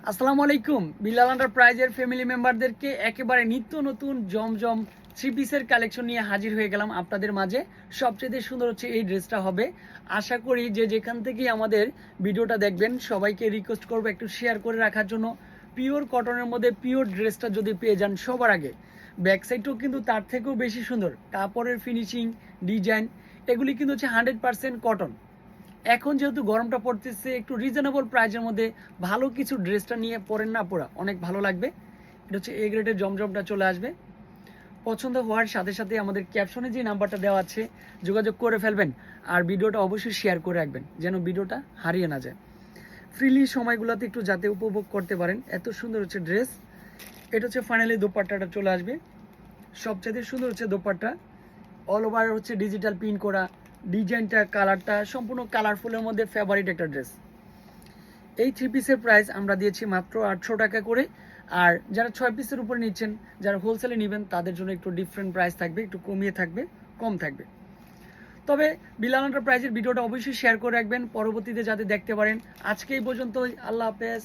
আসসালামু আলাইকুম। বিলাল এন্টারপ্রাইজের ফ্যামিলি মেম্বারদেরকে একেবারে নিত্য নতুন জমজম থ্রি পিসের কালেকশন নিয়ে হাজির হয়ে গেলাম আপনাদের মাঝে। সবচেয়ে সুন্দর হচ্ছে এই ড্রেসটা হবে। আশা করি যে যেখান থেকেই আমাদের ভিডিওটা দেখবেন সবাইকে রিকোয়েস্ট করবো একটু শেয়ার করে রাখার জন্য। পিওর কটনের মধ্যে পিওর ড্রেসটা যদি পেয়ে যান সবার আগে, ব্যাক সাইডটাও কিন্তু তার থেকেও বেশি সুন্দর। কাপড়ের ফিনিশিং, ডিজাইন এগুলি কিন্তু হচ্ছে 100% কটন। এখন যেহেতু গরমটা পড়তেছে, একটু রিজনেবল প্রাইসের মধ্যে ভালো কিছু ড্রেসটা নিয়ে পরেন না, পরা অনেক ভালো লাগবে। এটা হচ্ছে এ গ্রেডের জমজমটা চলে আসবে। পছন্দ হওয়ার সাথে সাথে আমাদের ক্যাপশনে যে নাম্বারটা দেওয়া আছে যোগাযোগ করে ফেলবেন। আর ভিডিওটা অবশ্যই শেয়ার করে রাখবেন যেন ভিডিওটা হারিয়ে না যায়। ফ্রিলি সময়গুলোতে একটু যাতে উপভোগ করতে পারেন, এত সুন্দর হচ্ছে ড্রেস। এটা হচ্ছে ফাইনালি দোপাট্টাটা চলে আসবে। সবচেয়ে সুন্দর হচ্ছে দোপাট্টা, অল ওভার হচ্ছে ডিজিটাল প্রিন্ট করা। ডিজাইনটা, কালারটা সম্পূর্ণ কালারফুলের মধ্যে ফেভারিট একটা ড্রেস। এই থ্রি পিসের প্রাইস আমরা দিয়েছি মাত্র 800 টাকা করে। আর যারা 6 পিসের উপরে নিচ্ছেন, যারা হোলসেলে নেবেন তাদের জন্য একটু ডিফারেন্ট প্রাইস থাকবে, একটু কমিয়ে থাকবে, কম থাকবে। তবে বিলাল এন্টারপ্রাইজের ভিডিওটা অবশ্যই শেয়ার করে রাখবেন পরবর্তীতে যাতে দেখতে পারেন। আজকে এই পর্যন্তই, আল্লাহ হাফেজ।